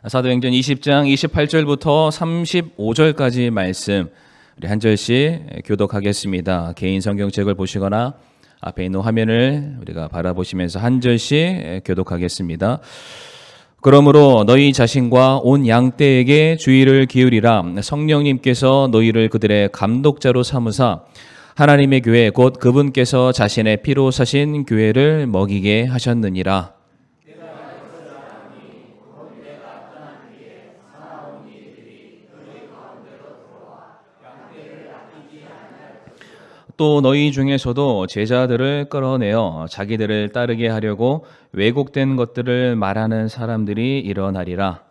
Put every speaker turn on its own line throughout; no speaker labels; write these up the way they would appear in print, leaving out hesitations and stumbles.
사도행전 20장 28절부터 35절까지 말씀 우리 한 절씩 교독하겠습니다. 개인 성경책을 보시거나 앞에 있는 화면을 우리가 바라보시면서 한 절씩 교독하겠습니다. 그러므로 너희 자신과 온 양떼에게 주의를 기울이라. 성령님께서 너희를 그들의 감독자로 삼으사 하나님의 교회 곧 그분께서 자신의 피로 사신 교회를 먹이게 하셨느니라. 또 너희 중에서도 제자들을 끌어내어 자기들을 따르게 하려고 왜곡된 것들을 말하는 사람들이 일어나리라.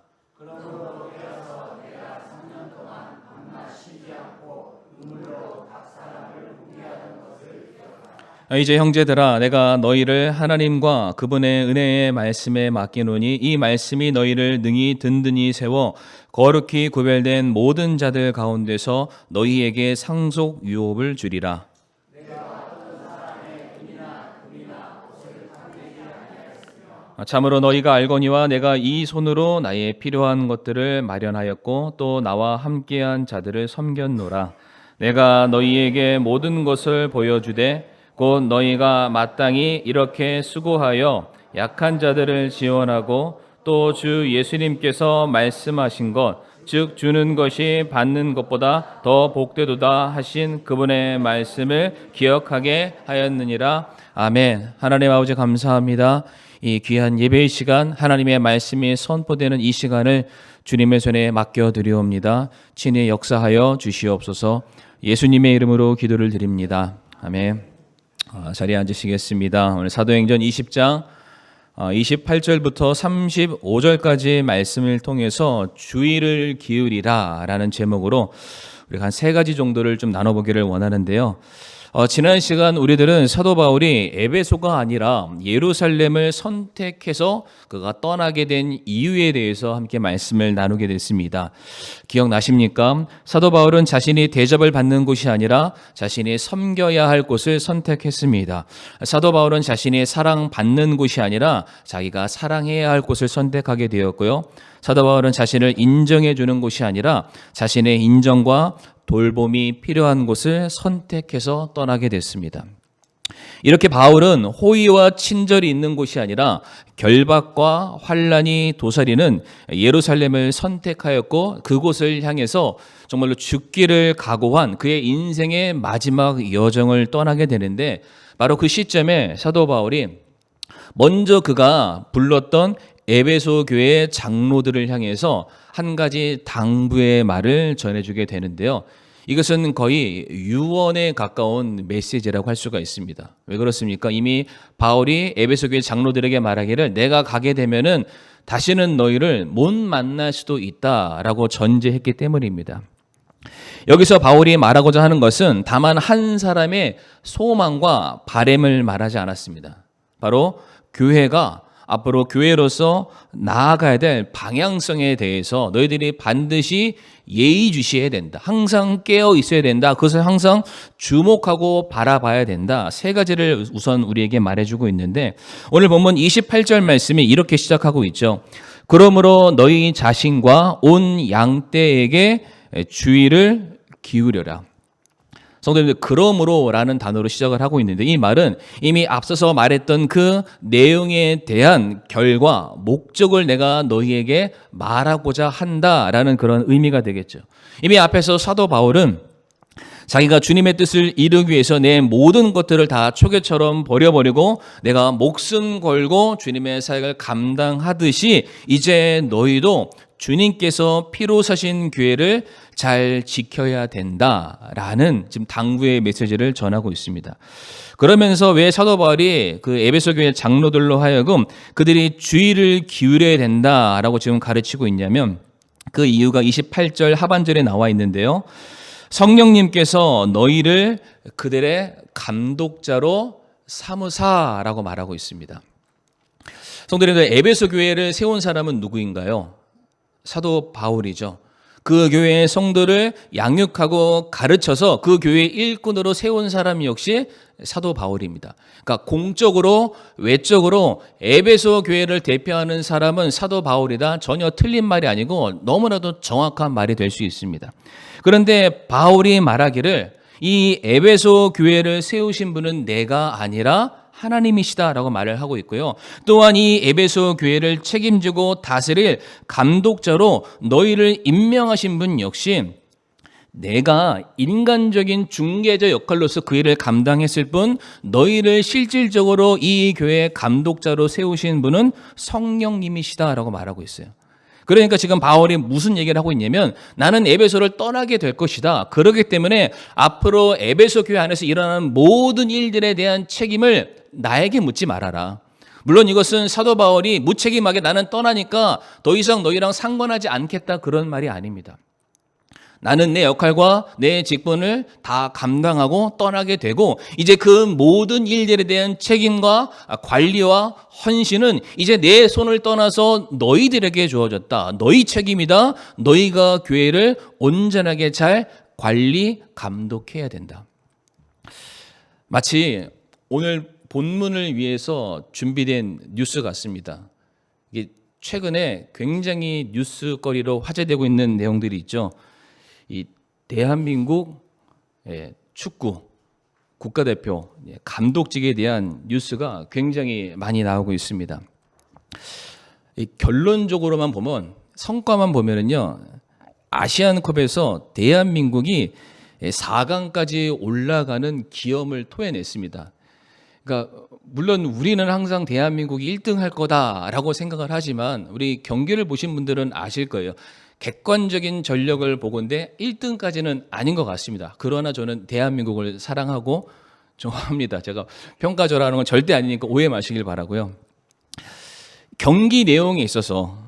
이제 형제들아, 내가 너희를 하나님과 그분의 은혜의 말씀에 맡기노니 이 말씀이 너희를 능히 든든히 세워 거룩히 구별된 모든 자들 가운데서 너희에게 상속 유업을 주리라. 참으로 너희가 알거니와 내가 이 손으로 나의 필요한 것들을 마련하였고 또 나와 함께한 자들을 섬겼노라. 내가 너희에게 모든 것을 보여주되 곧 너희가 마땅히 이렇게 수고하여 약한 자들을 지원하고 또 주 예수님께서 말씀하신 것 즉 주는 것이 받는 것보다 더 복되도다 하신 그분의 말씀을 기억하게 하였느니라. 아멘. 하나님 아버지 감사합니다. 이 귀한 예배의 시간, 하나님의 말씀이 선포되는 이 시간을 주님의 손에 맡겨드리옵니다. 친히 역사하여 주시옵소서. 예수님의 이름으로 기도를 드립니다. 아멘. 자리에 앉으시겠습니다. 오늘 사도행전 20장 28절부터 35절까지 말씀을 통해서 주의를 기울이라 라는 제목으로 우리가 한 세 가지 정도를 좀 나눠보기를 원하는데요. 지난 시간 우리들은 사도 바울이 에베소가 아니라 예루살렘을 선택해서 그가 떠나게 된 이유에 대해서 함께 말씀을 나누게 됐습니다. 기억나십니까? 사도 바울은 자신이 대접을 받는 곳이 아니라 자신이 섬겨야 할 곳을 선택했습니다. 사도 바울은 자신이 사랑받는 곳이 아니라 자기가 사랑해야 할 곳을 선택하게 되었고요. 사도 바울은 자신을 인정해 주는 곳이 아니라 자신의 인정과 돌봄이 필요한 곳을 선택해서 떠나게 됐습니다. 이렇게 바울은 호의와 친절이 있는 곳이 아니라 결박과 환란이 도사리는 예루살렘을 선택하였고 그곳을 향해서 정말로 죽기를 각오한 그의 인생의 마지막 여정을 떠나게 되는데 바로 그 시점에 사도 바울이 먼저 그가 불렀던 에베소 교회의 장로들을 향해서 한 가지 당부의 말을 전해주게 되는데요. 이것은 거의 유언에 가까운 메시지라고 할 수가 있습니다. 왜 그렇습니까? 이미 바울이 에베소 교회 장로들에게 말하기를 내가 가게 되면은 다시는 너희를 못 만날 수도 있다라고 전제했기 때문입니다. 여기서 바울이 말하고자 하는 것은 다만 한 사람의 소망과 바램을 말하지 않았습니다. 바로 교회가 앞으로 교회로서 나아가야 될 방향성에 대해서 너희들이 반드시 예의주시해야 된다. 항상 깨어 있어야 된다. 그것을 항상 주목하고 바라봐야 된다. 세 가지를 우선 우리에게 말해주고 있는데 오늘 본문 28절 말씀이 이렇게 시작하고 있죠. 그러므로 너희 자신과 온 양떼에게 주의를 기울여라. 성도님들, 그러므로라는 단어로 시작을 하고 있는데 이 말은 이미 앞서서 말했던 그 내용에 대한 결과, 목적을 내가 너희에게 말하고자 한다라는 그런 의미가 되겠죠. 이미 앞에서 사도 바울은 자기가 주님의 뜻을 이루기 위해서 내 모든 것들을 다 초계처럼 버려버리고 내가 목숨 걸고 주님의 사역을 감당하듯이 이제 너희도 주님께서 피로 사신 교회를 잘 지켜야 된다라는 지금 당부의 메시지를 전하고 있습니다. 그러면서 왜 사도 바울이 그 에베소 교회 장로들로 하여금 그들이 주의를 기울여야 된다라고 지금 가르치고 있냐면 그 이유가 28절 하반절에 나와 있는데요. 성령님께서 너희를 그들의 감독자로 삼으사라고 말하고 있습니다. 성도님들, 에베소 교회를 세운 사람은 누구인가요? 사도 바울이죠. 그 교회의 성도를 양육하고 가르쳐서 그 교회의 일꾼으로 세운 사람 역시 사도 바울입니다. 그러니까 공적으로 외적으로 에베소 교회를 대표하는 사람은 사도 바울이다. 전혀 틀린 말이 아니고 너무나도 정확한 말이 될 수 있습니다. 그런데 바울이 말하기를 이 에베소 교회를 세우신 분은 내가 아니라 하나님이시다라고 말을 하고 있고요. 또한 이 에베소 교회를 책임지고 다스릴 감독자로 너희를 임명하신 분 역시 내가 인간적인 중개자 역할로서 그 일을 감당했을 뿐 너희를 실질적으로 이 교회의 감독자로 세우신 분은 성령님이시다라고 말하고 있어요. 그러니까 지금 바울이 무슨 얘기를 하고 있냐면 나는 에베소를 떠나게 될 것이다. 그렇기 때문에 앞으로 에베소 교회 안에서 일어나는 모든 일들에 대한 책임을 나에게 묻지 말아라. 물론 이것은 사도 바울이 무책임하게 나는 떠나니까 더 이상 너희랑 상관하지 않겠다 그런 말이 아닙니다. 나는 내 역할과 내 직분을 다 감당하고 떠나게 되고 이제 그 모든 일들에 대한 책임과 관리와 헌신은 이제 내 손을 떠나서 너희들에게 주어졌다. 너희 책임이다. 너희가 교회를 온전하게 잘 관리, 감독해야 된다. 마치 오늘 본문을 위해서 준비된 뉴스 같습니다. 이게 최근에 굉장히 뉴스거리로 화제되고 있는 내용들이 있죠. 이 대한민국 축구 국가대표 감독직에 대한 뉴스가 굉장히 많이 나오고 있습니다. 결론적으로만 보면 성과만 보면은요 아시안컵에서 대한민국이 4강까지 올라가는 기염을 토해냈습니다. 그러니까 물론 우리는 항상 대한민국이 1등 할 거다라고 생각을 하지만 우리 경기를 보신 분들은 아실 거예요. 객관적인 전력을 보건대 1등까지는 아닌 것 같습니다. 그러나 저는 대한민국을 사랑하고 좋아합니다. 제가 평가절하는 건 절대 아니니까 오해 마시길 바라고요. 경기 내용에 있어서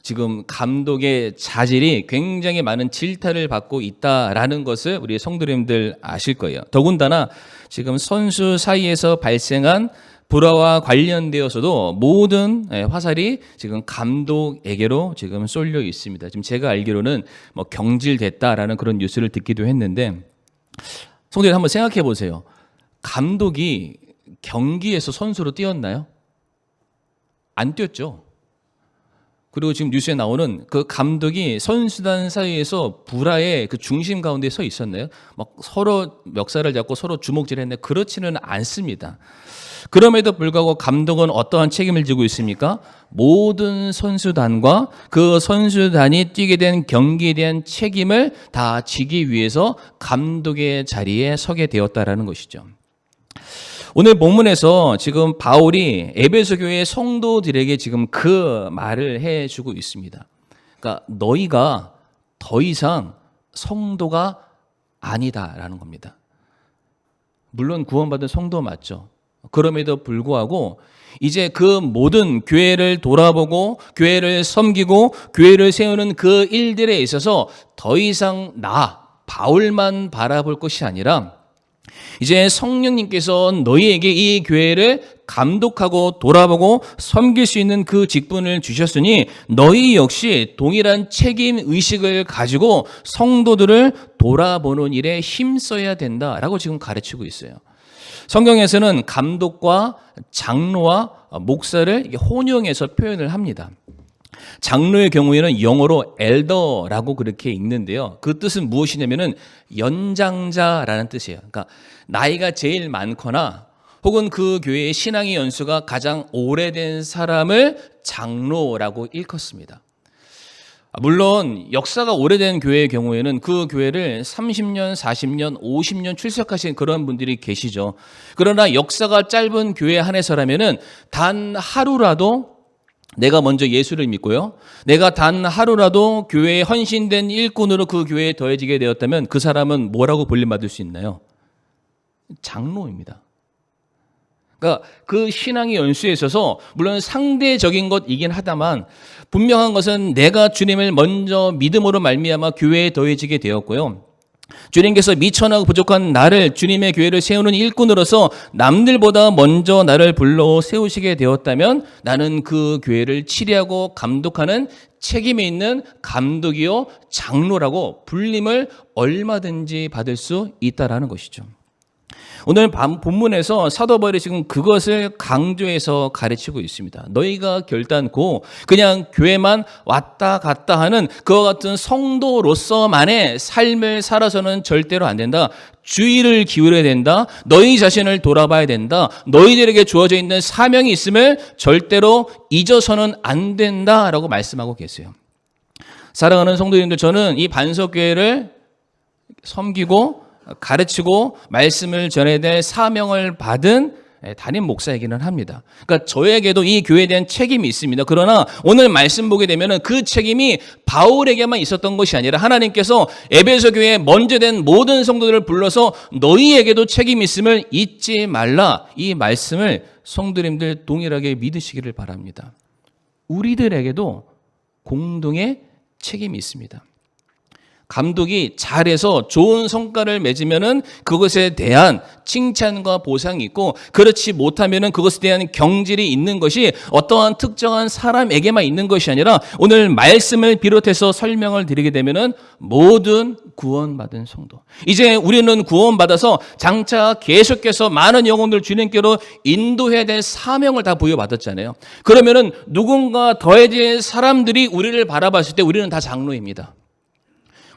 지금 감독의 자질이 굉장히 많은 질타를 받고 있다라는 것을 우리 성도님들 아실 거예요. 더군다나 지금 선수 사이에서 발생한 불화와 관련되어서도 모든 화살이 지금 감독에게로 지금 쏠려 있습니다. 지금 제가 알기로는 뭐 경질됐다라는 그런 뉴스를 듣기도 했는데 성도님 한번 생각해 보세요. 감독이 경기에서 선수로 뛰었나요? 안 뛰었죠. 그리고 지금 뉴스에 나오는 그 감독이 선수단 사이에서 불화의 그 중심 가운데 서 있었나요? 막 서로 멱살을 잡고 서로 주먹질했나요? 그렇지는 않습니다. 그럼에도 불구하고 감독은 어떠한 책임을 지고 있습니까? 모든 선수단과 그 선수단이 뛰게 된 경기에 대한 책임을 다 지기 위해서 감독의 자리에 서게 되었다라는 것이죠. 오늘 본문에서 지금 바울이 에베소 교회의 성도들에게 지금 그 말을 해주고 있습니다. 그러니까 너희가 더 이상 성도가 아니다라는 겁니다. 물론 구원받은 성도 맞죠. 그럼에도 불구하고 이제 그 모든 교회를 돌아보고 교회를 섬기고 교회를 세우는 그 일들에 있어서 더 이상 바울만 바라볼 것이 아니라 이제 성령님께서 너희에게 이 교회를 감독하고 돌아보고 섬길 수 있는 그 직분을 주셨으니 너희 역시 동일한 책임 의식을 가지고 성도들을 돌아보는 일에 힘써야 된다라고 지금 가르치고 있어요. 성경에서는 감독과 장로와 목사를 혼용해서 표현을 합니다. 장로의 경우에는 영어로 엘더라고 그렇게 읽는데요. 그 뜻은 무엇이냐면은 연장자라는 뜻이에요. 그러니까 나이가 제일 많거나 혹은 그 교회의 신앙의 연수가 가장 오래된 사람을 장로라고 일컫습니다. 물론 역사가 오래된 교회의 경우에는 그 교회를 30년, 40년, 50년 출석하신 그런 분들이 계시죠. 그러나 역사가 짧은 교회 안에서라면은 단 하루라도 내가 먼저 예수를 믿고요. 내가 단 하루라도 교회에 헌신된 일꾼으로 그 교회에 더해지게 되었다면 그 사람은 뭐라고 불림받을 수 있나요? 장로입니다. 그러니까 그 신앙의 연수에 있어서 물론 상대적인 것이긴 하다만 분명한 것은 내가 주님을 먼저 믿음으로 말미암아 교회에 더해지게 되었고요. 주님께서 미천하고 부족한 나를 주님의 교회를 세우는 일꾼으로서 남들보다 먼저 나를 불러 세우시게 되었다면 나는 그 교회를 치리하고 감독하는 책임이 있는 감독이요 장로라고 불림을 얼마든지 받을 수 있다라는 것이죠. 오늘 본문에서 사도 바울이 지금 그것을 강조해서 가르치고 있습니다. 너희가 결단코 그냥 교회만 왔다 갔다 하는 그와 같은 성도로서만의 삶을 살아서는 절대로 안 된다. 주의를 기울여야 된다. 너희 자신을 돌아봐야 된다. 너희들에게 주어져 있는 사명이 있음을 절대로 잊어서는 안 된다라고 말씀하고 계세요. 사랑하는 성도님들, 저는 이 반석교회를 섬기고 가르치고 말씀을 전해야 될 사명을 받은 담임 목사이기는 합니다. 그러니까 저에게도 이 교회에 대한 책임이 있습니다. 그러나 오늘 말씀 보게 되면 그 책임이 바울에게만 있었던 것이 아니라 하나님께서 에베소 교회에 먼저 된 모든 성도들을 불러서 너희에게도 책임이 있음을 잊지 말라, 이 말씀을 성도님들 동일하게 믿으시기를 바랍니다. 우리들에게도 공동의 책임이 있습니다. 감독이 잘해서 좋은 성과를 맺으면은 그것에 대한 칭찬과 보상이 있고, 그렇지 못하면은 그것에 대한 경질이 있는 것이 어떠한 특정한 사람에게만 있는 것이 아니라 오늘 말씀을 비롯해서 설명을 드리게 되면은 모든 구원받은 성도, 이제 우리는 구원받아서 장차 계속해서 많은 영혼들 주님께로 인도해야 될 사명을 다 부여받았잖아요. 그러면은 누군가 더해질 사람들이 우리를 바라봤을 때 우리는 다 장로입니다.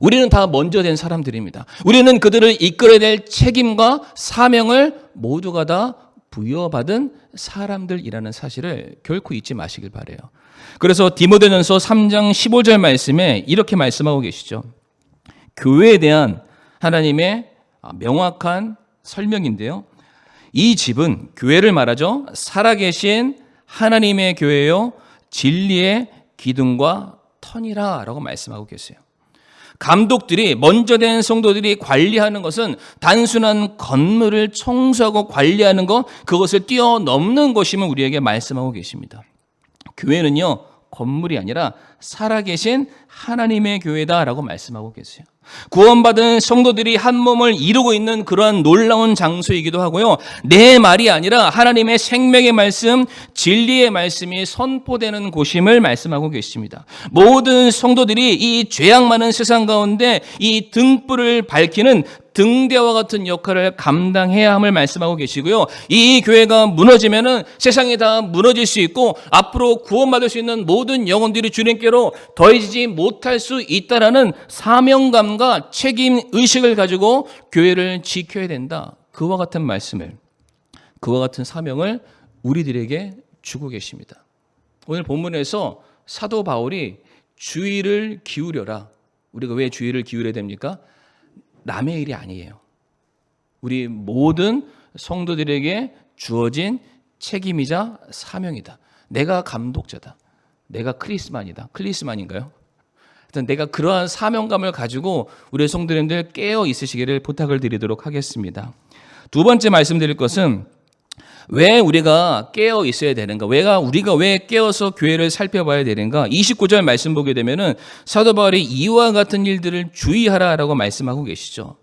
우리는 다 먼저 된 사람들입니다. 우리는 그들을 이끌어야 될 책임과 사명을 모두가 다 부여받은 사람들이라는 사실을 결코 잊지 마시길 바라요. 그래서 디모데전서 3장 15절 말씀에 이렇게 말씀하고 계시죠. 교회에 대한 하나님의 명확한 설명인데요. 이 집은, 교회를 말하죠, 살아계신 하나님의 교회요 진리의 기둥과 터니라 라고 말씀하고 계세요. 감독들이, 먼저 된 성도들이 관리하는 것은 단순한 건물을 청소하고 관리하는 것, 그것을 뛰어넘는 것임을 우리에게 말씀하고 계십니다. 교회는요, 건물이 아니라 살아계신 하나님의 교회다라고 말씀하고 계세요. 구원받은 성도들이 한 몸을 이루고 있는 그러한 놀라운 장소이기도 하고요, 내 말이 아니라 하나님의 생명의 말씀, 진리의 말씀이 선포되는 곳임을 말씀하고 계십니다. 모든 성도들이 이 죄악 많은 세상 가운데 이 등불을 밝히는 등대와 같은 역할을 감당해야 함을 말씀하고 계시고요, 이 교회가 무너지면은 세상이 다 무너질 수 있고 앞으로 구원받을 수 있는 모든 영혼들이 주님께로 더해지지 못할 수 있다라는 사명감과 책임 의식을 가지고 교회를 지켜야 된다. 그와 같은 말씀을, 그와 같은 사명을 우리들에게 주고 계십니다. 오늘 본문에서 사도 바울이 주의를 기울여라. 우리가 왜 주의를 기울여야 됩니까? 남의 일이 아니에요. 우리 모든 성도들에게 주어진 책임이자 사명이다. 내가 감독자다. 내가 클리스만인가요? 하여튼 내가 그러한 사명감을 가지고 우리 성도님들 깨어 있으시기를 부탁을 드리도록 하겠습니다. 두 번째 말씀드릴 것은 왜 우리가 깨어 있어야 되는가? 우리가 왜 깨어서 교회를 살펴봐야 되는가? 29절 말씀 보게 되면은 사도 바울이 이와 같은 일들을 주의하라라고 말씀하고 계시죠.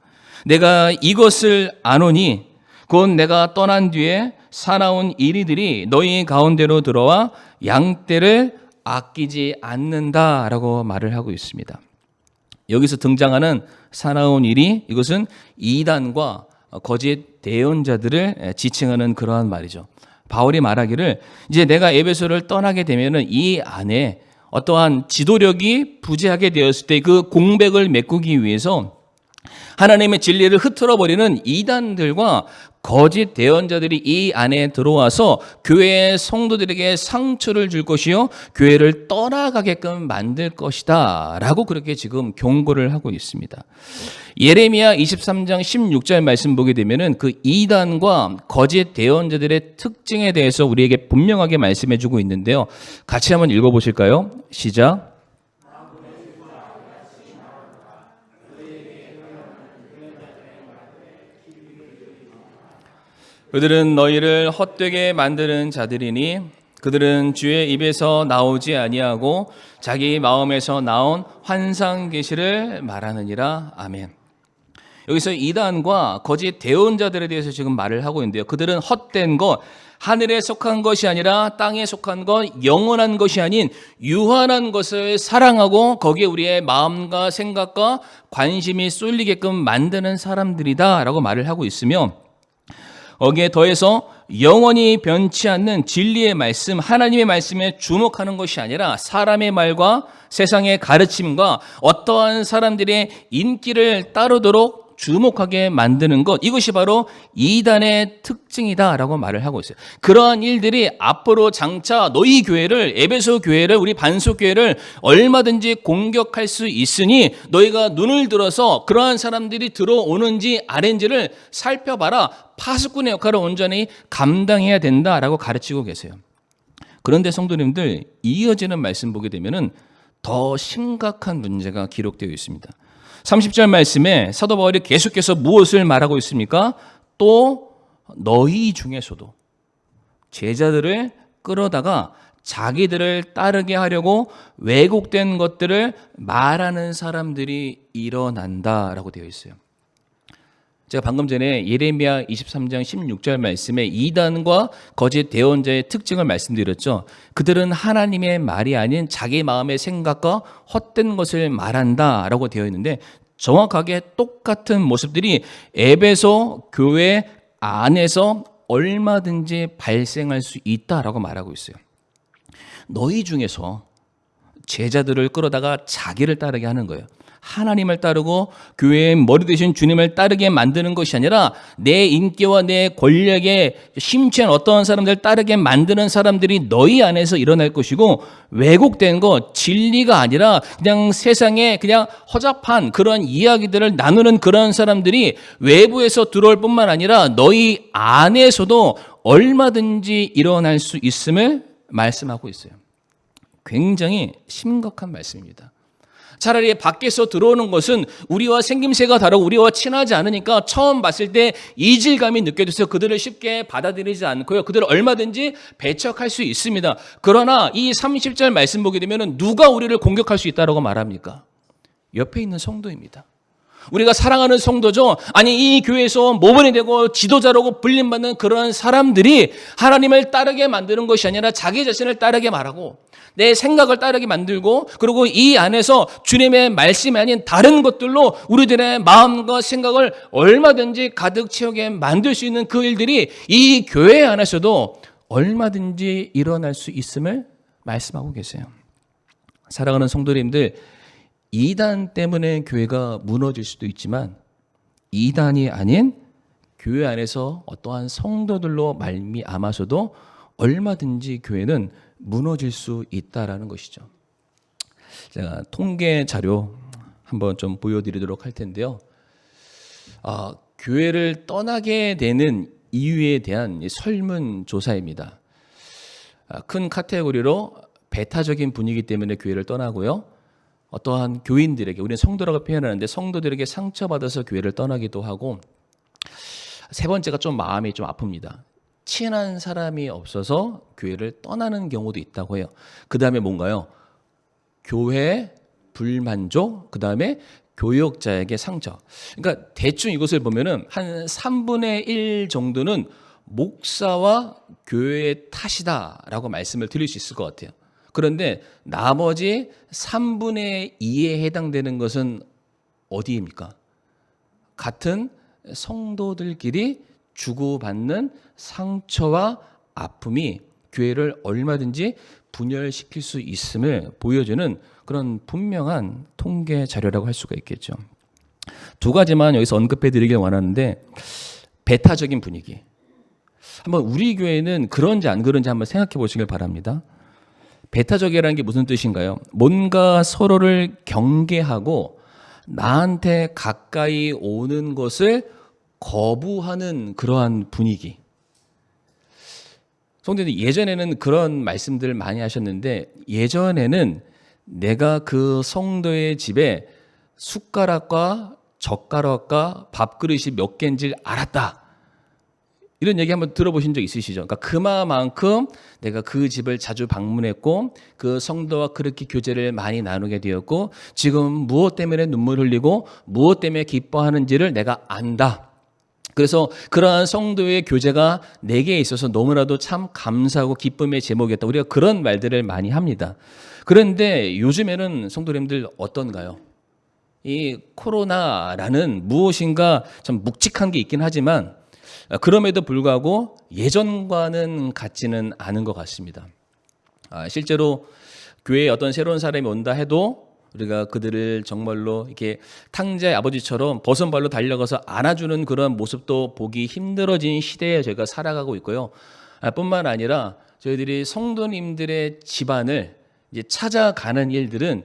내가 이것을 아노니 곧 내가 떠난 뒤에 사나운 이리들이 너희 가운데로 들어와 양떼를 아끼지 않는다라고 말을 하고 있습니다. 여기서 등장하는 사나운 일이, 이것은 이단과 거짓 대언자들을 지칭하는 그러한 말이죠. 바울이 말하기를, 이제 내가 에베소를 떠나게 되면은 이 안에 어떠한 지도력이 부재하게 되었을 때 그 공백을 메꾸기 위해서 하나님의 진리를 흐트러 버리는 이단들과 거짓 대언자들이 이 안에 들어와서 교회의 성도들에게 상처를 줄 것이요 교회를 떠나가게끔 만들 것이다 라고 그렇게 지금 경고를 하고 있습니다. 예레미야 23장 16절 말씀 보게 되면은 그 이단과 거짓 대언자들의 특징에 대해서 우리에게 분명하게 말씀해 주고 있는데요. 같이 한번 읽어 보실까요? 시작. 그들은 너희를 헛되게 만드는 자들이니 그들은 주의 입에서 나오지 아니하고 자기 마음에서 나온 환상 계시를 말하느니라. 아멘. 여기서 이단과 거짓 대언자들에 대해서 지금 말을 하고 있는데요. 그들은 헛된 것, 하늘에 속한 것이 아니라 땅에 속한 것, 영원한 것이 아닌 유한한 것을 사랑하고 거기에 우리의 마음과 생각과 관심이 쏠리게끔 만드는 사람들이다라고 말을 하고 있으며, 거기에 더해서 영원히 변치 않는 진리의 말씀, 하나님의 말씀에 주목하는 것이 아니라 사람의 말과 세상의 가르침과 어떠한 사람들의 인기를 따르도록 주목하게 만드는 것, 이것이 바로 이단의 특징이다라고 말을 하고 있어요. 그러한 일들이 앞으로 장차 너희 교회를, 에베소 교회를, 우리 반석 교회를 얼마든지 공격할 수 있으니 너희가 눈을 들어서 그러한 사람들이 들어오는지 아닌지를 살펴봐라. 파수꾼의 역할을 온전히 감당해야 된다라고 가르치고 계세요. 그런데 성도님들, 이어지는 말씀 보게 되면은 더 심각한 문제가 기록되어 있습니다. 30절 말씀에 사도 바울이 계속해서 무엇을 말하고 있습니까? 또 너희 중에서도 제자들을 끌어다가 자기들을 따르게 하려고 왜곡된 것들을 말하는 사람들이 일어난다라고 되어 있어요. 제가 방금 전에 예레미야 23장 16절 말씀에 이단과 거짓 대언자의 특징을 말씀드렸죠. 그들은 하나님의 말이 아닌 자기 마음의 생각과 헛된 것을 말한다라고 되어 있는데, 정확하게 똑같은 모습들이 에베소 교회 안에서 얼마든지 발생할 수 있다라고 말하고 있어요. 너희 중에서 제자들을 끌어다가 자기를 따르게 하는 거예요. 하나님을 따르고 교회의 머리 되신 주님을 따르게 만드는 것이 아니라 내 인기와 내 권력에 심취한 어떠한 사람들을 따르게 만드는 사람들이 너희 안에서 일어날 것이고, 왜곡된 것, 진리가 아니라 그냥 세상에 그냥 허접한 그런 이야기들을 나누는 그런 사람들이 외부에서 들어올 뿐만 아니라 너희 안에서도 얼마든지 일어날 수 있음을 말씀하고 있어요. 굉장히 심각한 말씀입니다. 차라리 밖에서 들어오는 것은 우리와 생김새가 다르고 우리와 친하지 않으니까 처음 봤을 때 이질감이 느껴져서 그들을 쉽게 받아들이지 않고요. 그들을 얼마든지 배척할 수 있습니다. 그러나 이 30절 말씀 보게 되면 누가 우리를 공격할 수 있다고 말합니까? 옆에 있는 성도입니다. 우리가 사랑하는 성도죠. 아니, 이 교회에서 모범이 되고 지도자라고 불림받는 그런 사람들이 하나님을 따르게 만드는 것이 아니라 자기 자신을 따르게 말하고 내 생각을 따르게 만들고, 그리고 이 안에서 주님의 말씀이 아닌 다른 것들로 우리들의 마음과 생각을 얼마든지 가득 채우게 만들 수 있는 그 일들이 이 교회 안에서도 얼마든지 일어날 수 있음을 말씀하고 계세요. 사랑하는 성도님들, 이단 때문에 교회가 무너질 수도 있지만 이단이 아닌 교회 안에서 어떠한 성도들로 말미암아서도 얼마든지 교회는 무너질 수 있다라는 것이죠. 제가 통계 자료 한번 좀 보여드리도록 할 텐데요. 교회를 떠나게 되는 이유에 대한 설문조사입니다. 큰 카테고리로 배타적인 분위기 때문에 교회를 떠나고요. 어떠한 교인들에게, 우리는 성도라고 표현하는데 성도들에게 상처받아서 교회를 떠나기도 하고, 세 번째가 좀 마음이 좀 아픕니다. 친한 사람이 없어서 교회를 떠나는 경우도 있다고 해요. 그 다음에 뭔가요? 교회 불만족, 그 다음에 교역자에게 상처. 그러니까 대충 이것을 보면은 한 3분의 1 정도는 목사와 교회의 탓이다라고 말씀을 드릴 수 있을 것 같아요. 그런데 나머지 3분의 2에 해당되는 것은 어디입니까? 같은 성도들끼리 주고받는 상처와 아픔이 교회를 얼마든지 분열시킬 수 있음을 보여주는 그런 분명한 통계 자료라고 할 수가 있겠죠. 두 가지만 여기서 언급해 드리길 원하는데, 배타적인 분위기. 한번 우리 교회는 그런지 안 그런지 한번 생각해 보시길 바랍니다. 배타적이라는 게 무슨 뜻인가요? 뭔가 서로를 경계하고 나한테 가까이 오는 것을 거부하는 그러한 분위기. 성도님, 예전에는 그런 말씀들을 많이 하셨는데, 예전에는 내가 그 성도의 집에 숟가락과 젓가락과 밥그릇이 몇 개인지 알았다. 이런 얘기 한번 들어보신 적 있으시죠? 그러니까 그만큼 내가 그 집을 자주 방문했고 그 성도와 그렇게 교제를 많이 나누게 되었고 지금 무엇 때문에 눈물 흘리고 무엇 때문에 기뻐하는지를 내가 안다. 그래서 그러한 성도의 교제가 내게 있어서 너무나도 참 감사하고 기쁨의 제목이었다. 우리가 그런 말들을 많이 합니다. 그런데 요즘에는 성도님들 어떤가요? 이 코로나라는 무엇인가 참 묵직한 게 있긴 하지만 그럼에도 불구하고 예전과는 같지는 않은 것 같습니다. 실제로 교회에 어떤 새로운 사람이 온다 해도 우리가 그들을 정말로 이렇게 탕자의 아버지처럼 버선발로 달려가서 안아주는 그런 모습도 보기 힘들어진 시대에 저희가 살아가고 있고요. 뿐만 아니라 저희들이 성도님들의 집안을 이제 찾아가는 일들은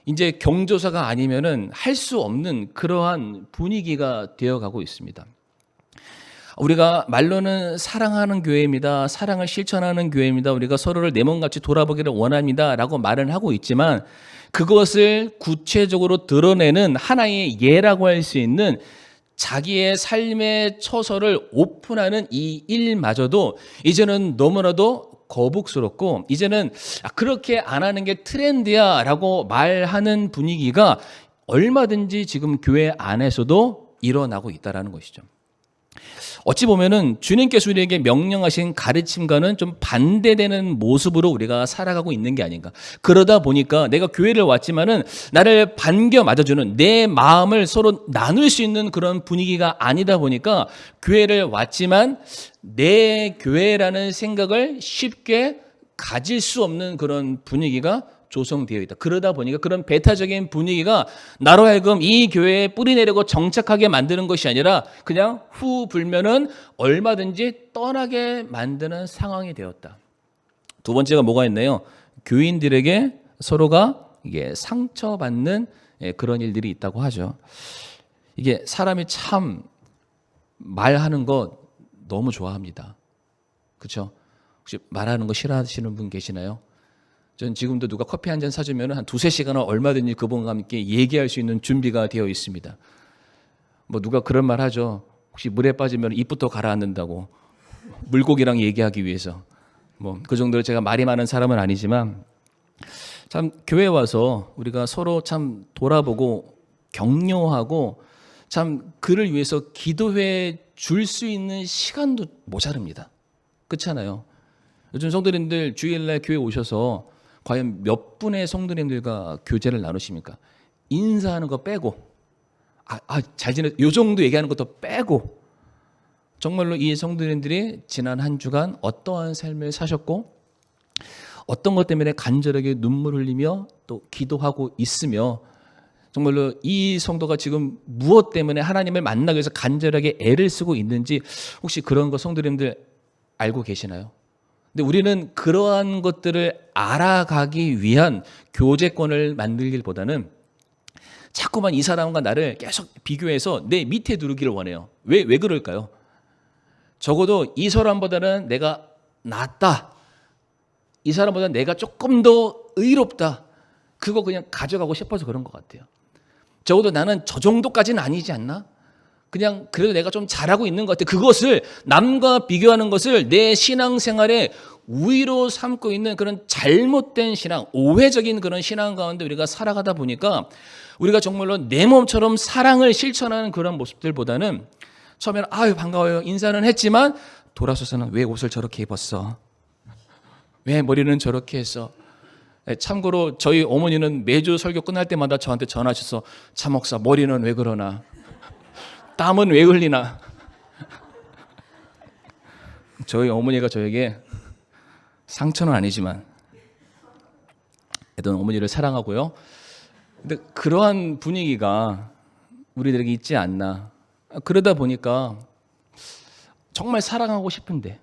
이제 경조사가 아니면은 할 수 없는 그러한 분위기가 되어가고 있습니다. 우리가 말로는 사랑하는 교회입니다. 사랑을 실천하는 교회입니다. 우리가 서로를 내 몸같이 돌아보기를 원합니다. 라고 말은 하고 있지만 그것을 구체적으로 드러내는 하나의 예라고 할 수 있는 자기의 삶의 처소를 오픈하는 이 일마저도 이제는 너무나도 거북스럽고 이제는 그렇게 안 하는 게 트렌드야 라고 말하는 분위기가 얼마든지 지금 교회 안에서도 일어나고 있다는 것이죠. 어찌 보면은 주님께서 우리에게 명령하신 가르침과는 좀 반대되는 모습으로 우리가 살아가고 있는 게 아닌가. 그러다 보니까 내가 교회를 왔지만은 나를 반겨 맞아주는 내 마음을 서로 나눌 수 있는 그런 분위기가 아니다 보니까 교회를 왔지만 내 교회라는 생각을 쉽게 가질 수 없는 그런 분위기가 조성되어 있다. 그러다 보니까 그런 배타적인 분위기가 나로 하여금 이 교회에 뿌리 내리고 정착하게 만드는 것이 아니라 그냥 후 불면은 얼마든지 떠나게 만드는 상황이 되었다. 두 번째가 뭐가 있나요? 교인들에게 서로가 이게 상처받는 그런 일들이 있다고 하죠. 이게 사람이 참 말하는 거 너무 좋아합니다. 그렇죠? 혹시 말하는 거 싫어하시는 분 계시나요? 전 지금도 누가 커피 한 잔 사주면 한 두세 시간은 얼마든지 그분과 함께 얘기할 수 있는 준비가 되어 있습니다. 뭐 누가 그런 말 하죠. 혹시 물에 빠지면 입부터 가라앉는다고. 물고기랑 얘기하기 위해서. 뭐 그 정도로 제가 말이 많은 사람은 아니지만 참 교회 와서 우리가 서로 참 돌아보고 격려하고 참 그를 위해서 기도해 줄 수 있는 시간도 모자릅니다. 그렇잖아요. 요즘 성도님들 주일날 교회 오셔서 과연 몇 분의 성도님들과 교제를 나누십니까? 인사하는 거 빼고, 잘 지내, 요 정도 얘기하는 것도 빼고, 정말로 이 성도님들이 지난 한 주간 어떠한 삶을 사셨고, 어떤 것 때문에 간절하게 눈물 흘리며 또 기도하고 있으며, 정말로 이 성도가 지금 무엇 때문에 하나님을 만나기 위해서 간절하게 애를 쓰고 있는지 혹시 그런 거 성도님들 알고 계시나요? 근데 우리는 그러한 것들을 알아가기 위한 교제권을 만들기보다는 자꾸만 이 사람과 나를 계속 비교해서 내 밑에 두르기를 원해요. 왜 그럴까요? 적어도 이 사람보다는 내가 낫다. 이 사람보다 내가 조금 더 의롭다. 그거 그냥 가져가고 싶어서 그런 것 같아요. 적어도 나는 저 정도까지는 아니지 않나? 그냥 그래도 내가 좀 잘하고 있는 것 같아. 그것을 남과 비교하는 것을 내 신앙생활에 우위로 삼고 있는 그런 잘못된 신앙, 오해적인 그런 신앙 가운데 우리가 살아가다 보니까 우리가 정말로 내 몸처럼 사랑을 실천하는 그런 모습들보다는 처음에는 아유 반가워요 인사는 했지만 돌아서서는 왜 옷을 저렇게 입었어? 왜 머리는 저렇게 했어? 참고로 저희 어머니는 매주 설교 끝날 때마다 저한테 전화하셔서 차 목사 머리는 왜 그러나? 땀은 왜 흘리나? 저희 어머니가 저에게 상처는 아니지만 애던 어머니를 사랑하고요. 근데 그러한 분위기가 우리들에게 있지 않나. 그러다 보니까 정말 사랑하고 싶은데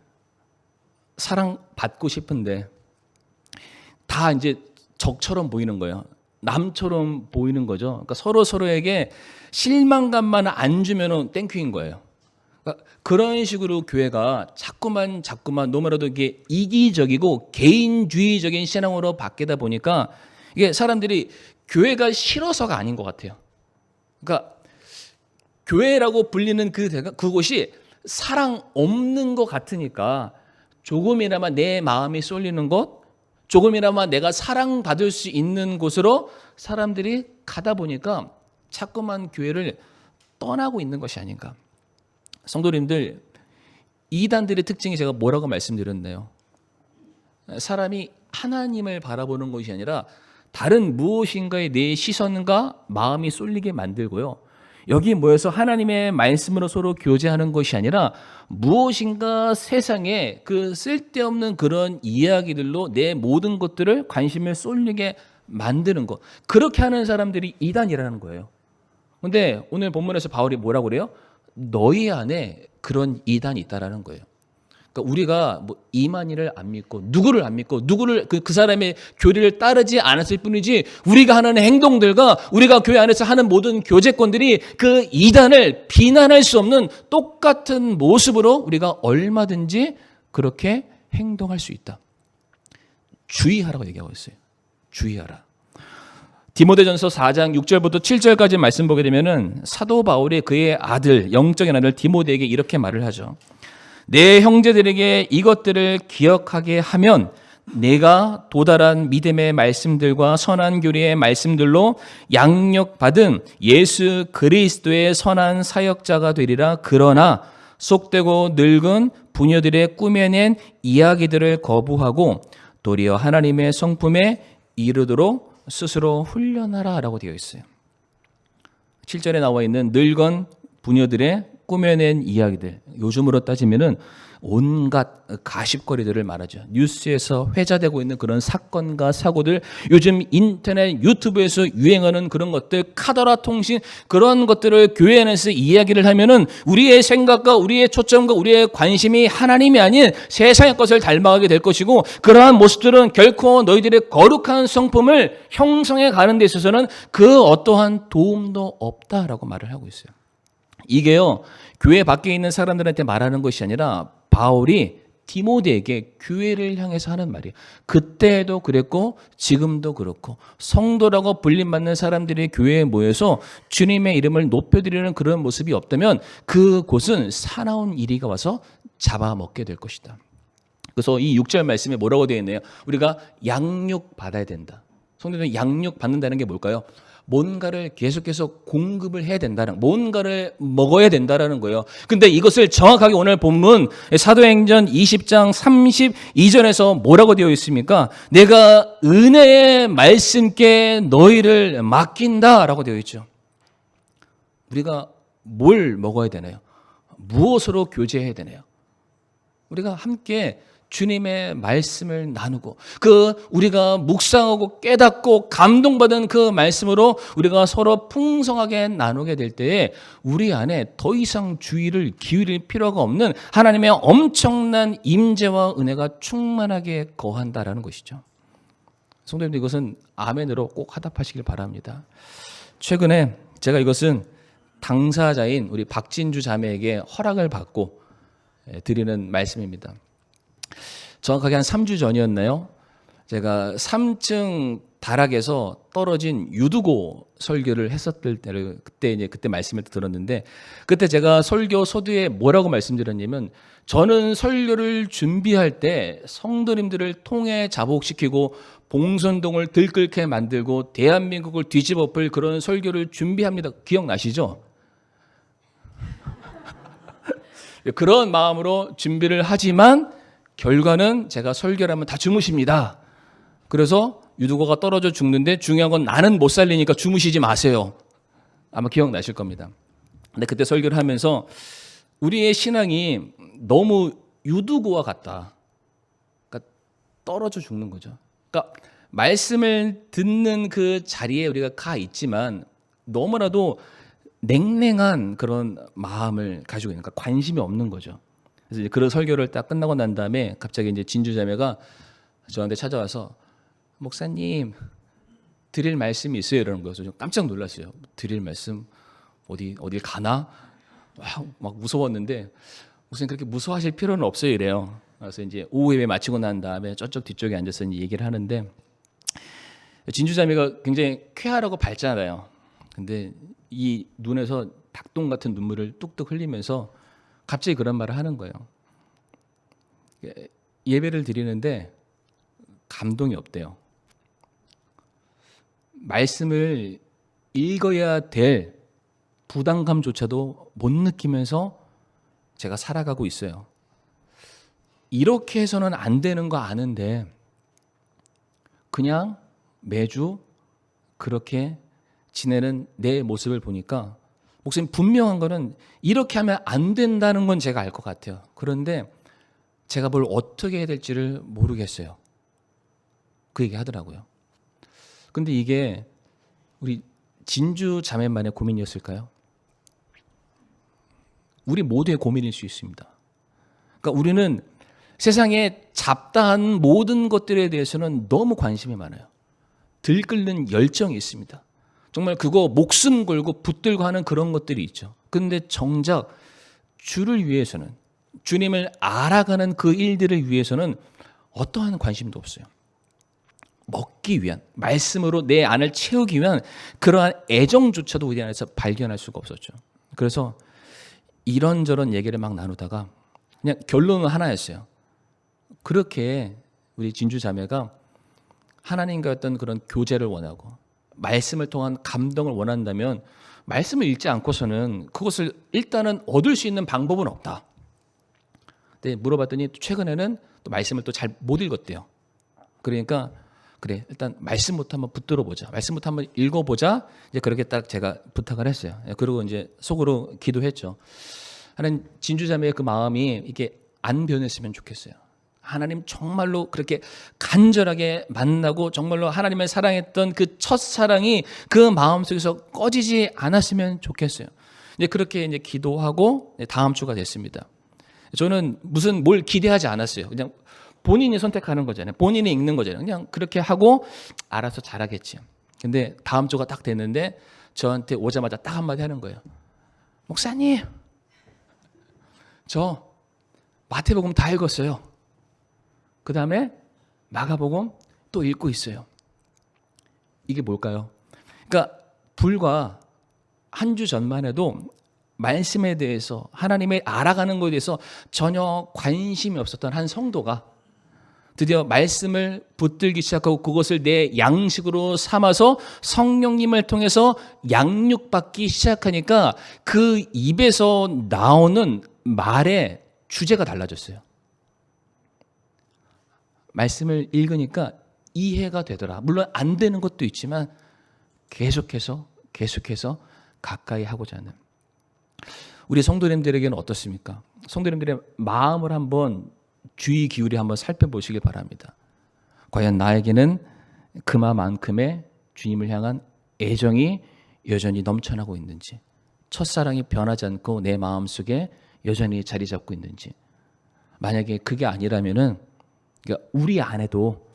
사랑받고 싶은데 다 이제 적처럼 보이는 거예요. 남처럼 보이는 거죠. 그러니까 서로 서로에게 실망감만 안 주면은 땡큐인 거예요. 그러니까 그런 식으로 교회가 자꾸만 너무나도 이게 이기적이고 개인주의적인 신앙으로 바뀌다 보니까 이게 사람들이 교회가 싫어서가 아닌 것 같아요. 그러니까 교회라고 불리는 그곳이 사랑 없는 것 같으니까 조금이나마 내 마음이 쏠리는 것, 조금이나마 내가 사랑받을 수 있는 곳으로 사람들이 가다 보니까 자꾸만 교회를 떠나고 있는 것이 아닌가. 성도님들, 이단들의 특징이 제가 뭐라고 말씀드렸나요? 사람이 하나님을 바라보는 것이 아니라 다른 무엇인가에 내 시선과 마음이 쏠리게 만들고요. 여기 모여서 하나님의 말씀으로 서로 교제하는 것이 아니라 무엇인가 세상에 그 쓸데없는 그런 이야기들로 내 모든 것들을 관심을 쏠리게 만드는 것. 그렇게 하는 사람들이 이단이라는 거예요. 근데 오늘 본문에서 바울이 뭐라고 그래요? 너희 안에 그런 이단이 있다라는 거예요. 그러니까 우리가 뭐 이만희를 안 믿고 누구를 안 믿고 누구를 그 사람의 교리를 따르지 않았을 뿐이지 우리가 하는 행동들과 우리가 교회 안에서 하는 모든 교제권들이 그 이단을 비난할 수 없는 똑같은 모습으로 우리가 얼마든지 그렇게 행동할 수 있다. 주의하라고 얘기하고 있어요. 주의하라. 디모데전서 4장 6절부터 7절까지 말씀 보게 되면은 사도 바울이 그의 아들, 영적인 아들 디모데에게 이렇게 말을 하죠. 내 형제들에게 이것들을 기억하게 하면 내가 도달한 믿음의 말씀들과 선한 교리의 말씀들로 양육받은 예수 그리스도의 선한 사역자가 되리라. 그러나 속되고 늙은 부녀들의 꾸며낸 이야기들을 거부하고 도리어 하나님의 성품에 이르도록 스스로 훈련하라 라고 되어 있어요. 7절에 나와 있는 늙은 부녀들의 꾸며낸 이야기들, 요즘으로 따지면은 온갖 가십거리들을 말하죠. 뉴스에서 회자되고 있는 그런 사건과 사고들, 요즘 인터넷 유튜브에서 유행하는 그런 것들, 카더라 통신, 그런 것들을 교회 안에서 이야기를 하면은 우리의 생각과 우리의 초점과 우리의 관심이 하나님이 아닌 세상의 것을 닮아가게 될 것이고, 그러한 모습들은 결코 너희들의 거룩한 성품을 형성해 가는 데 있어서는 그 어떠한 도움도 없다라고 말을 하고 있어요. 이게요, 교회 밖에 있는 사람들한테 말하는 것이 아니라 바울이 디모데에게 교회를 향해서 하는 말이에요. 그때도 그랬고 지금도 그렇고 성도라고 불림받는 사람들이 교회에 모여서 주님의 이름을 높여드리는 그런 모습이 없다면 그곳은 사나운 이리가 와서 잡아먹게 될 것이다. 그래서 이 6절 말씀에 뭐라고 되어 있나요? 우리가 양육받아야 된다. 성도들, 양육받는다는 게 뭘까요? 뭔가를 계속해서 공급을 해야 된다는, 뭔가를 먹어야 된다라는 거예요. 근데 이것을 정확하게 오늘 본문 사도행전 20장 32절에서 뭐라고 되어 있습니까? 내가 은혜의 말씀께 너희를 맡긴다라고 되어 있죠. 우리가 뭘 먹어야 되나요? 무엇으로 교제해야 되나요? 우리가 함께 주님의 말씀을 나누고 우리가 묵상하고 깨닫고 감동받은 그 말씀으로 우리가 서로 풍성하게 나누게 될 때에 우리 안에 더 이상 주의를 기울일 필요가 없는 하나님의 엄청난 임재와 은혜가 충만하게 거한다라는 것이죠. 성도님들, 이것은 아멘으로 꼭 화답하시길 바랍니다. 최근에 제가 이것은 당사자인 우리 박진주 자매에게 허락을 받고 드리는 말씀입니다. 정확하게 한 3주 전이었나요? 제가 3층 다락에서 떨어진 유두고 설교를 했었을 때를 그때 말씀을 들었는데, 그때 제가 설교 서두에 뭐라고 말씀드렸냐면, 저는 설교를 준비할 때 성도님들을 통해 자복시키고 봉선동을 들끓게 만들고 대한민국을 뒤집어 엎을 그런 설교를 준비합니다. 기억나시죠? 그런 마음으로 준비를 하지만 결과는 제가 설교를 하면 다 주무십니다. 그래서 유두고가 떨어져 죽는데 중요한 건 나는 못 살리니까 주무시지 마세요. 아마 기억나실 겁니다. 근데 그때 설교를 하면서 우리의 신앙이 너무 유두고와 같다. 그러니까 떨어져 죽는 거죠. 그러니까 말씀을 듣는 그 자리에 우리가 가 있지만 너무나도 냉랭한 그런 마음을 가지고 있는, 그러니까 관심이 없는 거죠. 그래서 이제 그런 설교를 딱 끝나고 난 다음에 갑자기 이제 진주자매가 저한테 찾아와서 목사님 드릴 말씀이 있어요 이러는 거예요. 그래서 깜짝 놀랐어요. 드릴 말씀 어딜 가나? 막 무서웠는데 목사님 그렇게 무서워하실 필요는 없어요 이래요. 그래서 이제 오후 예배 마치고 난 다음에 저쪽 뒤쪽에 앉아서 이제 얘기를 하는데, 진주자매가 굉장히 쾌활하고 밝잖아요. 근데 이 눈에서 닭똥 같은 눈물을 뚝뚝 흘리면서 갑자기 그런 말을 하는 거예요. 예배를 드리는데 감동이 없대요. 말씀을 읽어야 될 부담감조차도 못 느끼면서 제가 살아가고 있어요. 이렇게 해서는 안 되는 거 아는데 그냥 매주 그렇게 지내는 내 모습을 보니까 목사님, 분명한 거는 이렇게 하면 안 된다는 건 제가 알 것 같아요. 그런데 제가 뭘 어떻게 해야 될지를 모르겠어요. 그 얘기 하더라고요. 근데 이게 우리 진주 자매만의 고민이었을까요? 우리 모두의 고민일 수 있습니다. 그러니까 우리는 세상에 잡다한 모든 것들에 대해서는 너무 관심이 많아요. 들끓는 열정이 있습니다. 정말 그거 목숨 걸고 붙들고 하는 그런 것들이 있죠. 그런데 정작 주를 위해서는, 주님을 알아가는 그 일들을 위해서는 어떠한 관심도 없어요. 먹기 위한, 말씀으로 내 안을 채우기 위한 그러한 애정조차도 우리 안에서 발견할 수가 없었죠. 그래서 이런저런 얘기를 막 나누다가 그냥 결론은 하나였어요. 그렇게 우리 진주 자매가 하나님과 어떤 그런 교제를 원하고 말씀을 통한 감동을 원한다면 말씀을 읽지 않고서는 그것을 일단은 얻을 수 있는 방법은 없다. 근데 물어봤더니 최근에는 또 말씀을 또 잘 못 읽었대요. 그러니까 그래, 일단 말씀부터 한번 붙들어 보자. 말씀부터 한번 읽어보자. 이제 그렇게 딱 제가 부탁을 했어요. 그리고 이제 속으로 기도했죠. 하나님, 진주자매의 그 마음이 이게 안 변했으면 좋겠어요. 하나님 정말로 그렇게 간절하게 만나고 정말로 하나님을 사랑했던 그 첫사랑이 그 마음속에서 꺼지지 않았으면 좋겠어요. 이제 그렇게 이제 기도하고 다음 주가 됐습니다. 저는 무슨 뭘 기대하지 않았어요. 그냥 본인이 선택하는 거잖아요. 본인이 읽는 거잖아요. 그냥 그렇게 하고 알아서 잘하겠지. 근데 다음 주가 딱 됐는데 저한테 오자마자 딱 한마디 하는 거예요. 목사님, 저 마태복음 다 읽었어요. 그 다음에 마가복음 또 읽고 있어요. 이게 뭘까요? 그러니까 불과 한 주 전만 해도 말씀에 대해서, 하나님의 알아가는 것에 대해서 전혀 관심이 없었던 한 성도가 드디어 말씀을 붙들기 시작하고 그것을 내 양식으로 삼아서 성령님을 통해서 양육받기 시작하니까 그 입에서 나오는 말의 주제가 달라졌어요. 말씀을 읽으니까 이해가 되더라. 물론 안 되는 것도 있지만 계속해서 가까이 하고자 하는. 우리 성도님들에게는 어떻습니까? 성도님들의 마음을 한번 주의 기울여 한번 살펴보시길 바랍니다. 과연 나에게는 그만큼의 주님을 향한 애정이 여전히 넘쳐나고 있는지, 첫사랑이 변하지 않고 내 마음속에 여전히 자리 잡고 있는지. 만약에 그게 아니라면은 그러니까 우리 안에도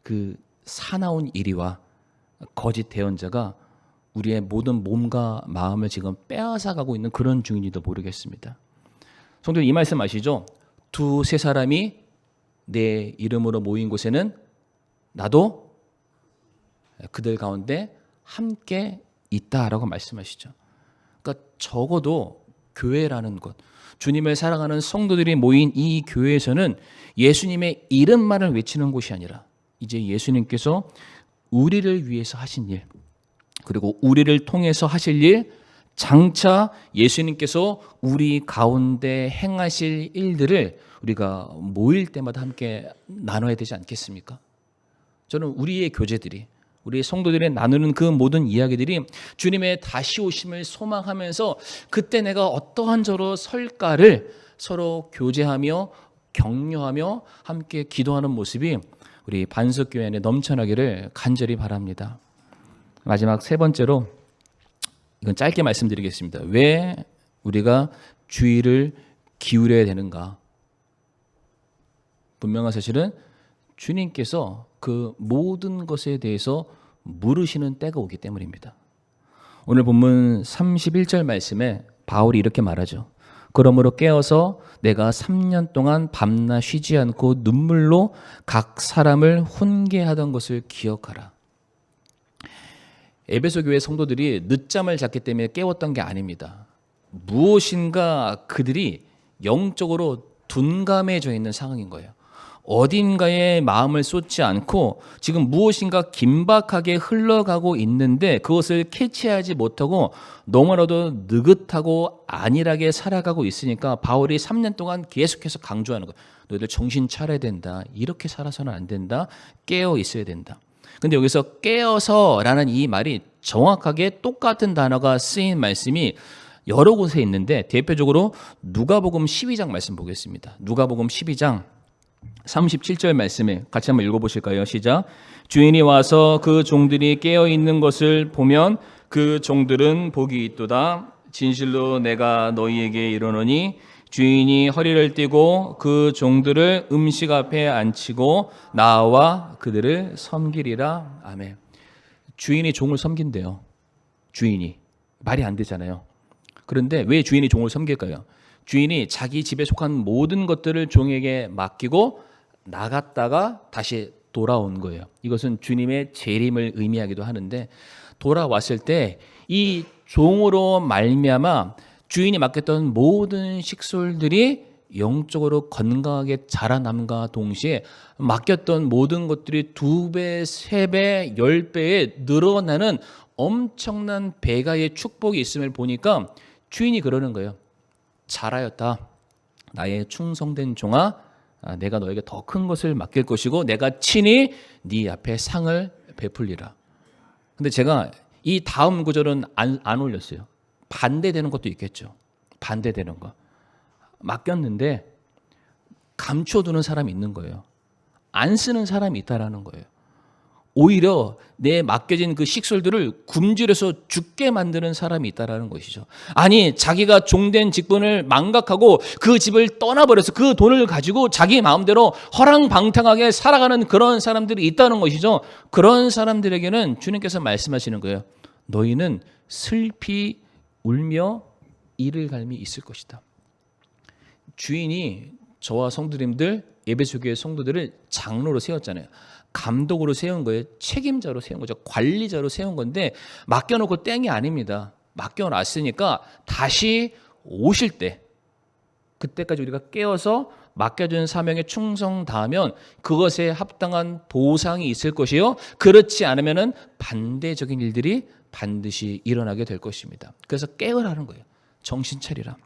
그 사나운 이리와 거짓 대언자가 우리의 모든 몸과 마음을 지금 빼앗아가고 있는 그런 중인지도 모르겠습니다. 성도님, 이 말씀 아시죠? 두세 사람이 내 이름으로 모인 곳에는 나도 그들 가운데 함께 있다라고 말씀하시죠. 그러니까 적어도 교회라는 곳, 주님을 사랑하는 성도들이 모인 이 교회에서는 예수님의 이름만을 외치는 곳이 아니라 이제 예수님께서 우리를 위해서 하신 일, 그리고 우리를 통해서 하실 일, 장차 예수님께서 우리 가운데 행하실 일들을 우리가 모일 때마다 함께 나눠야 되지 않겠습니까? 저는 우리의 교제들이, 우리 성도들이 나누는 그 모든 이야기들이 주님의 다시 오심을 소망하면서 그때 내가 어떠한 저로 설까를 서로 교제하며 격려하며 함께 기도하는 모습이 우리 반석교회 안에 넘쳐나기를 간절히 바랍니다. 마지막 세 번째로, 이건 짧게 말씀드리겠습니다. 왜 우리가 주의를 기울여야 되는가? 분명한 사실은 주님께서 그 모든 것에 대해서 물으시는 때가 오기 때문입니다. 오늘 본문 31절 말씀에 바울이 이렇게 말하죠. 그러므로 깨어서 내가 3년 동안 밤낮 쉬지 않고 눈물로 각 사람을 훈계하던 것을 기억하라. 에베소 교회 성도들이 늦잠을 잤기 때문에 깨웠던 게 아닙니다. 무엇인가 그들이 영적으로 둔감해져 있는 상황인 거예요. 어딘가에 마음을 쏟지 않고 지금 무엇인가 긴박하게 흘러가고 있는데 그것을 캐치하지 못하고 너무나도 느긋하고 안일하게 살아가고 있으니까 바울이 3년 동안 계속해서 강조하는 거예요. 너희들 정신 차려야 된다. 이렇게 살아서는 안 된다. 깨어 있어야 된다. 근데 여기서 깨어서라는 이 말이 정확하게 똑같은 단어가 쓰인 말씀이 여러 곳에 있는데 대표적으로 누가복음 12장 말씀 보겠습니다. 누가복음 12장 37절 말씀에 같이 한번 읽어보실까요? 시작. 주인이 와서 그 종들이 깨어있는 것을 보면 그 종들은 복이 있도다. 진실로 내가 너희에게 이르노니 주인이 허리를 띠고 그 종들을 음식 앞에 앉히고 나와 그들을 섬기리라. 아멘. 주인이 종을 섬긴대요. 주인이. 말이 안 되잖아요. 그런데 왜 주인이 종을 섬길까요? 주인이 자기 집에 속한 모든 것들을 종에게 맡기고 나갔다가 다시 돌아온 거예요. 이것은 주님의 재림을 의미하기도 하는데 돌아왔을 때 이 종으로 말미암아 주인이 맡겼던 모든 식솔들이 영적으로 건강하게 자라남과 동시에 맡겼던 모든 것들이 2배, 3배, 10배에 늘어나는 엄청난 배가의 축복이 있음을 보니까 주인이 그러는 거예요. 잘하였다. 나의 충성된 종아, 내가 너에게 더 큰 것을 맡길 것이고 내가 친히 네 앞에 상을 베풀리라. 근데 제가 이 다음 구절은 안 올렸어요. 반대되는 것도 있겠죠. 반대되는 거. 맡겼는데 감춰두는 사람이 있는 거예요. 안 쓰는 사람이 있다라는 거예요. 오히려 내 맡겨진 그 식솔들을 굶주려서 죽게 만드는 사람이 있다라는 것이죠. 아니 자기가 종된 직분을 망각하고 그 집을 떠나버려서 그 돈을 가지고 자기 마음대로 허랑방탕하게 살아가는 그런 사람들이 있다는 것이죠. 그런 사람들에게는 주님께서 말씀하시는 거예요. 너희는 슬피 울며 이를 갈미 있을 것이다. 주인이 저와 성도님들 예배소 교회 성도들을 장로로 세웠잖아요. 감독으로 세운 거예요. 책임자로 세운 거죠. 관리자로 세운 건데 맡겨놓고 땡이 아닙니다. 맡겨놨으니까 다시 오실 때 그때까지 우리가 깨어서 맡겨준 사명에 충성 다하면 그것에 합당한 보상이 있을 것이요. 그렇지 않으면 반대적인 일들이 반드시 일어나게 될 것입니다. 그래서 깨어라는 거예요. 정신 차리라.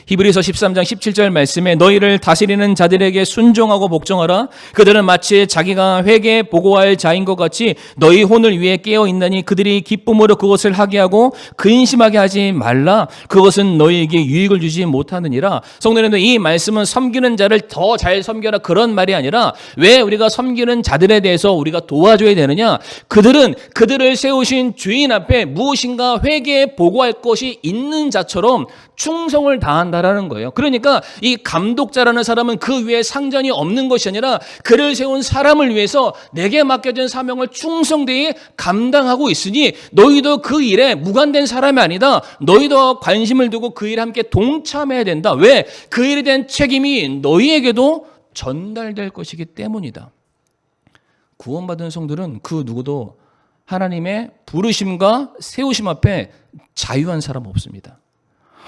히브리서 13장 17절 말씀에 너희를 다스리는 자들에게 순종하고 복종하라. 그들은 마치 자기가 회개에 보고할 자인 것 같이 너희 혼을 위해 깨어 있나니 그들이 기쁨으로 그것을 하게 하고 근심하게 하지 말라. 그것은 너희에게 유익을 주지 못하느니라. 성도님들, 이 말씀은 섬기는 자를 더 잘 섬겨라 그런 말이 아니라 왜 우리가 섬기는 자들에 대해서 우리가 도와줘야 되느냐. 그들은 그들을 세우신 주인 앞에 무엇인가 회개에 보고할 것이 있는 자처럼 충성을 다한다라는 거예요. 그러니까 이 감독자라는 사람은 그 위에 상전이 없는 것이 아니라 그를 세운 사람을 위해서 내게 맡겨진 사명을 충성되이 감당하고 있으니 너희도 그 일에 무관된 사람이 아니다. 너희도 관심을 두고 그 일에 함께 동참해야 된다. 왜? 그 일에 대한 책임이 너희에게도 전달될 것이기 때문이다. 구원받은 성도는 그 누구도 하나님의 부르심과 세우심 앞에 자유한 사람 없습니다.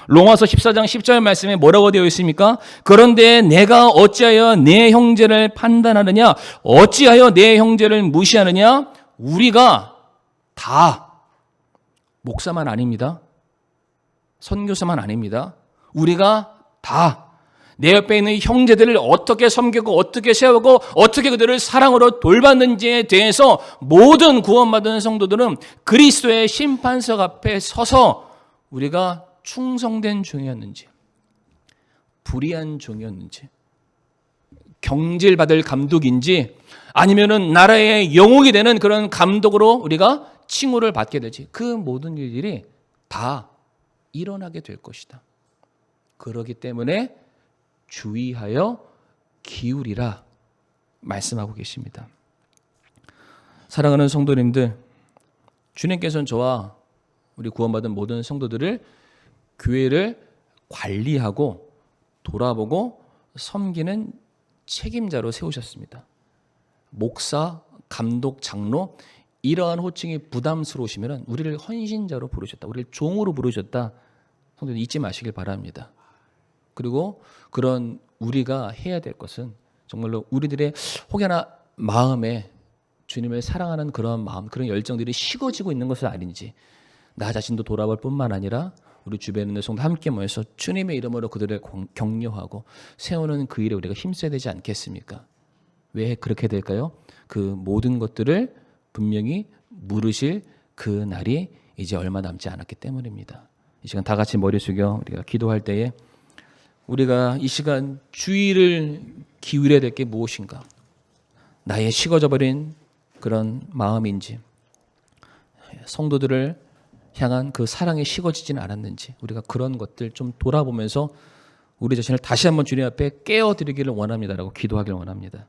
로마서 14장 10절 말씀에 뭐라고 되어 있습니까? 그런데 내가 어찌하여 내 형제를 판단하느냐? 어찌하여 내 형제를 무시하느냐? 우리가 다 목사만 아닙니다. 선교사만 아닙니다. 우리가 다 내 옆에 있는 형제들을 어떻게 섬기고 어떻게 세우고 어떻게 그들을 사랑으로 돌봤는지에 대해서 모든 구원받은 성도들은 그리스도의 심판석 앞에 서서 우리가 충성된 종이었는지 불의한 종이었는지 경질받을 감독인지 아니면은 나라의 영웅이 되는 그런 감독으로 우리가 칭호를 받게 되지. 그 모든 일들이 다 일어나게 될 것이다. 그렇기 때문에 주의하여 기울이라 말씀하고 계십니다. 사랑하는 성도님들, 주님께서는 저와 우리 구원받은 모든 성도들을 교회를 관리하고 돌아보고 섬기는 책임자로 세우셨습니다. 목사, 감독, 장로 이러한 호칭이 부담스러우시면 우리를 헌신자로 부르셨다. 우리를 종으로 부르셨다. 성도들 잊지 마시길 바랍니다. 그리고 그런 우리가 해야 될 것은 정말로 우리들의 혹여나 마음에 주님을 사랑하는 그런 마음, 그런 열정들이 식어지고 있는 것은 아닌지 나 자신도 돌아볼 뿐만 아니라 우리 주변에 있는 성도 함께 모여서 주님의 이름으로 그들을 격려하고 세우는 그 일에 우리가 힘써야 되지 않겠습니까? 왜 그렇게 될까요? 그 모든 것들을 분명히 물으실 그 날이 이제 얼마 남지 않았기 때문입니다. 이 시간 다 같이 머리 숙여 우리가 기도할 때에 우리가 이 시간 주의를 기울여야 될 게 무엇인가? 나의 식어져 버린 그런 마음인지, 성도들을 향한 그 사랑이 식어지지는 않았는지, 우리가 그런 것들 좀 돌아보면서 우리 자신을 다시 한번 주님 앞에 깨어드리기를 원합니다라고 기도하기를 원합니다.